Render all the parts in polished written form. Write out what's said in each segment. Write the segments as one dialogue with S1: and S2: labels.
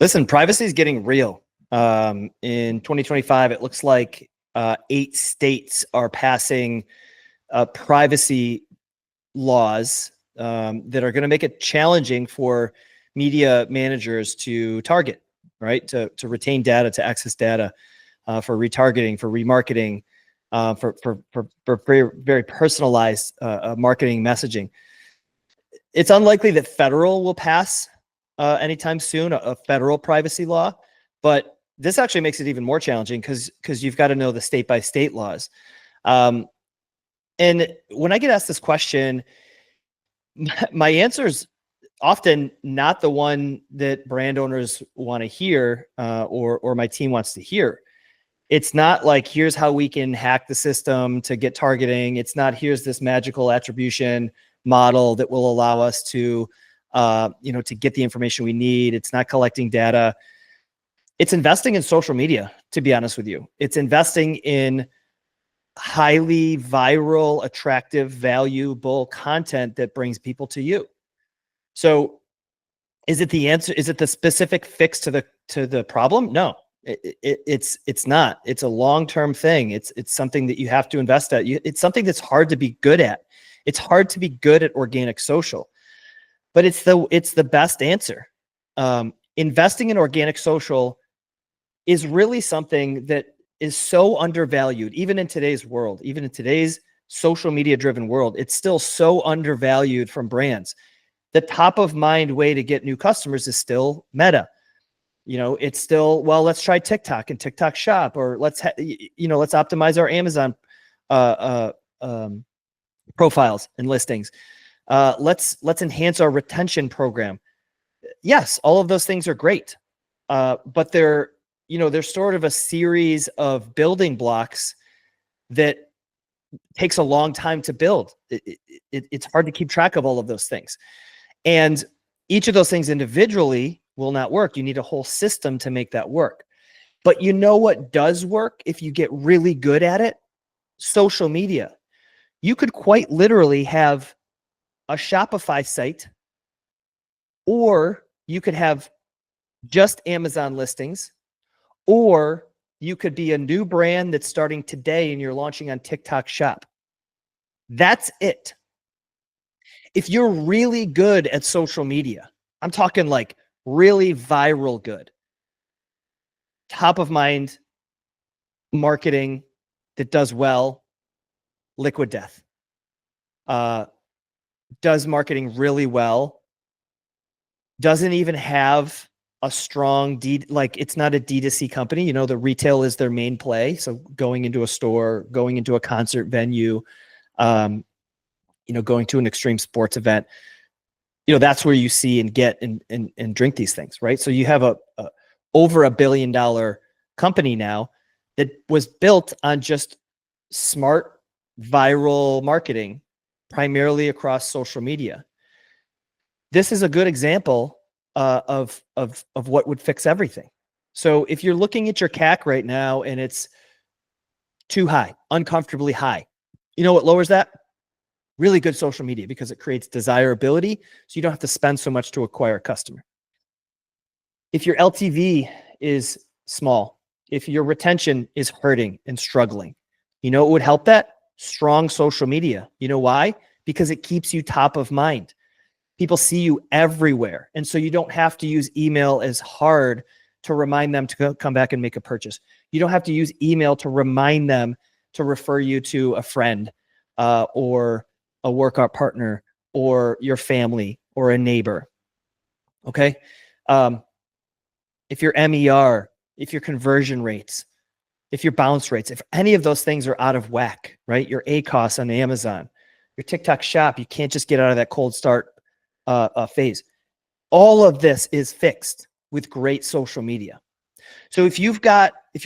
S1: Listen, privacy is getting real. In 2025, it looks like 8 states are passing privacy laws that are going to make it challenging for media managers to target, right? To retain data, to access data, for retargeting, for remarketing, for very, very personalized marketing messaging. It's unlikely that federal will pass anytime soon, a federal privacy law, but this actually makes it even more challenging because you've got to know the state by state laws. And when I get asked this question, my answer is often not the one that brand owners want to hear, or my team wants to hear. It's not like, here's how we can hack the system to get targeting. It's not, here's this magical attribution model that will allow us to, to get the information we need. It's not collecting data. It's investing in social media, to be honest with you. It's investing in highly viral, attractive, valuable content that brings people to you. So is it the answer? Is it the specific fix to the problem? No, it's not. It's a long-term thing. It's something that you have to invest at. It's something that's hard to be good at. It's hard to be good at organic social, but it's the best answer. Investing in organic social is really something that is so undervalued, even in today's world, even in today's social media driven world. It's still so undervalued from brands. The top of mind way to get new customers is still Meta. It's still, well, let's try TikTok and TikTok Shop, or let's optimize our Amazon profiles and listings. Let's enhance our retention program. Yes, all of those things are great, but they're sort of a series of building blocks that takes a long time to build. It's hard to keep track of all of those things, and each of those things individually will not work. You need a whole system to make that work. But you know what does work if you get really good at it? Social media. You could quite literally have a Shopify site, or you could have just Amazon listings, or you could be a new brand that's starting today and you're launching on TikTok Shop. That's it. If you're really good at social media, I'm talking like really viral good, top of mind marketing that does well, Liquid Death. Does marketing really well, doesn't even have a strong it's not a D2C company. The retail is their main play. So going into a store, going into a concert venue, going to an extreme sports event, that's where you see and get and drink these things, right? So you have a over $1 billion company now that was built on just smart viral marketing, primarily across social media. This is a good example of what would fix everything. So if you're looking at your CAC right now and it's too high, uncomfortably high, you know what lowers that? Really good social media, because it creates desirability, so you don't have to spend so much to acquire a customer. If your LTV is small, if your retention is hurting and struggling, you know what would help that? Strong social media. You know why? Because it keeps you top of mind. People see you everywhere. And so you don't have to use email as hard to remind them to come back and make a purchase. You don't have to use email to remind them to refer you to a friend, or a workout partner, or your family, or a neighbor. Okay. If your MER, if your conversion rates, if your bounce rates, if any of those things are out of whack, right? Your ACOS on Amazon, your TikTok Shop, you can't just get out of that cold start phase. All of this is fixed with great social media. So if you're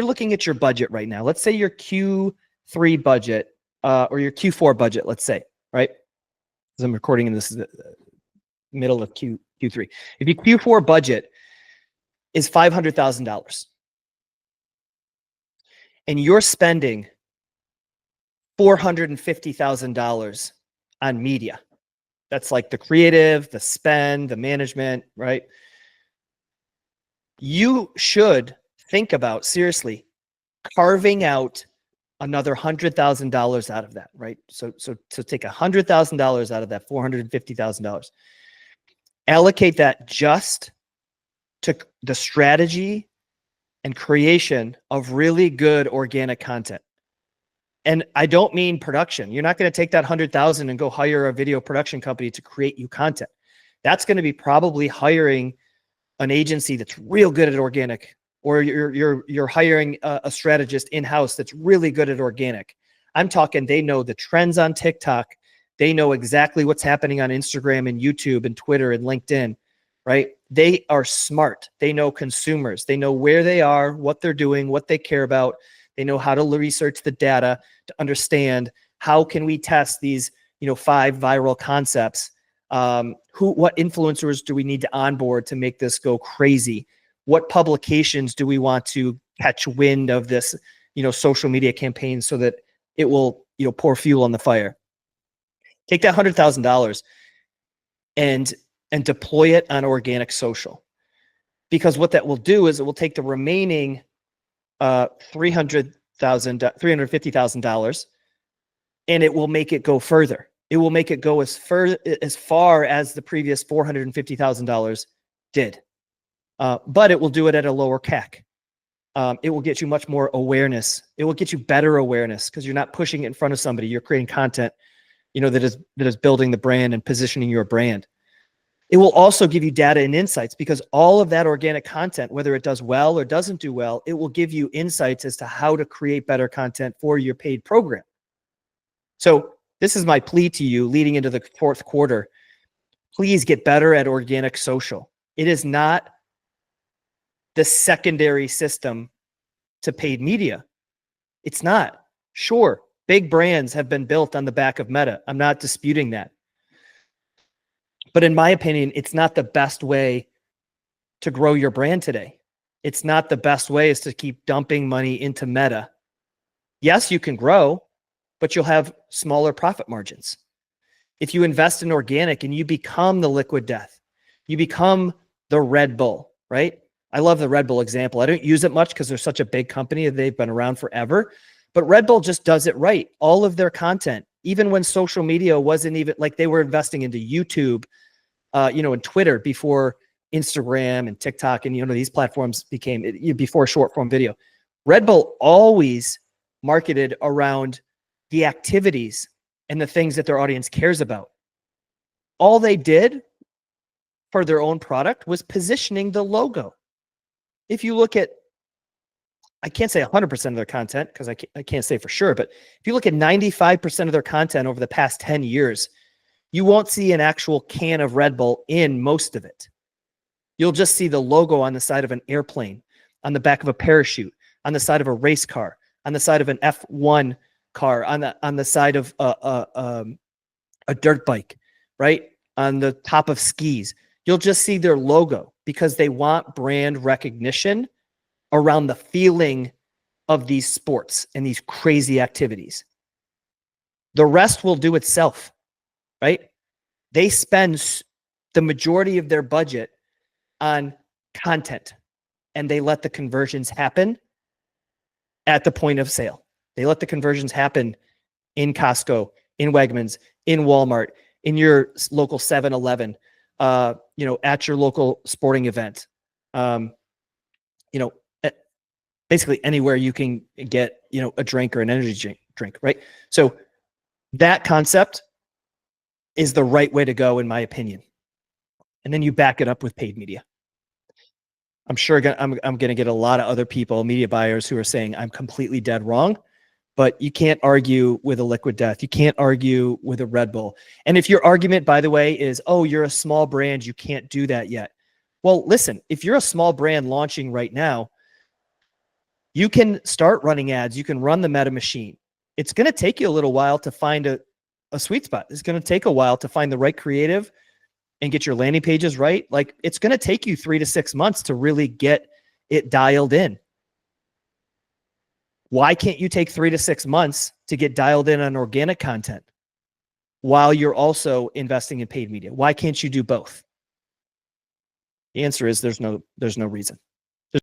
S1: looking at your budget right now, let's say your Q3 budget, or your Q4 budget, let's say, right? Because I'm recording in this middle of Q3. If your Q4 budget is $500,000 and you're spending $450,000 on media, that's like the creative, the spend, the management, right? you should think about seriously carving out another $100,000 out of that, right? So take $100,000 out of that $450,000, allocate that just to the strategy and creation of really good organic content. And I don't mean production. You're not going to take that 100,000 and go hire a video production company to create you content. That's going to be probably hiring an agency that's real good at organic, or you're hiring a strategist in-house that's really good at organic. I'm talking, they know the trends on TikTok. They know exactly what's happening on Instagram and YouTube and Twitter and LinkedIn, right? They are smart. They know consumers. They know where they are, what they're doing, what they care about. They know how to research the data to understand how can we test these, 5 viral concepts. What influencers do we need to onboard to make this go crazy? What publications do we want to catch wind of this, social media campaign so that it will, pour fuel on the fire? Take that $100,000 and deploy it on organic social, because what that will do is it will take the remaining $350,000 and it will make it go further. It will make it go as far as the previous $450,000 did. But it will do it at a lower CAC. It will get you much more awareness. It will get you better awareness because you're not pushing it in front of somebody. You're creating content, that is building the brand and positioning your brand. It will also give you data and insights, because all of that organic content, whether it does well or doesn't do well, it will give you insights as to how to create better content for your paid program. So this is my plea to you leading into the fourth quarter. Please get better at organic social. It is not the secondary system to paid media. It's not. Sure, big brands have been built on the back of Meta. I'm not disputing that. But in my opinion, it's not the best way to grow your brand today. It's not the best way is to keep dumping money into Meta. Yes, you can grow, but you'll have smaller profit margins. If you invest in organic and you become the Liquid Death, you become the Red Bull, right? I love the Red Bull example. I don't use it much because they're such a big company. They've been around forever. But Red Bull just does it right. All of their content, even when social media wasn't even like they were investing into YouTube, and Twitter before Instagram and TikTok and, these platforms became before short form video. Red Bull always marketed around the activities and the things that their audience cares about. All they did for their own product was positioning the logo. If you look at, I can't say 100% of their content because I can't say for sure, but if you look at 95% of their content over the past 10 years, you won't see an actual can of Red Bull in most of it. You'll just see the logo on the side of an airplane, on the back of a parachute, on the side of a race car, on the side of an F1 car, on the side of a dirt bike, right? On the top of skis. You'll just see their logo because they want brand recognition around the feeling of these sports and these crazy activities. The rest will do itself, right? They spend the majority of their budget on content, and they let the conversions happen at the point of sale. They let the conversions happen in Costco, in Wegmans, in Walmart, in your local 7-Eleven, at your local sporting event, basically anywhere you can get, a drink or an energy drink, right? So that concept is the right way to go, in my opinion. And then you back it up with paid media. I'm sure I'm going to get a lot of other people, media buyers, who are saying I'm completely dead wrong, but you can't argue with a Liquid Death. You can't argue with a Red Bull. And if your argument, by the way, is, oh, you're a small brand, you can't do that yet. Well, listen, if you're a small brand launching right now, you can start running ads. You can run the Meta machine. It's going to take you a little while to find a sweet spot. It's going to take a while to find the right creative and get your landing pages right. Like, it's going to take you 3 to 6 months to really get it dialed in. Why can't you take 3 to 6 months to get dialed in on organic content while you're also investing in paid media? Why can't you do both? The answer is there's no reason.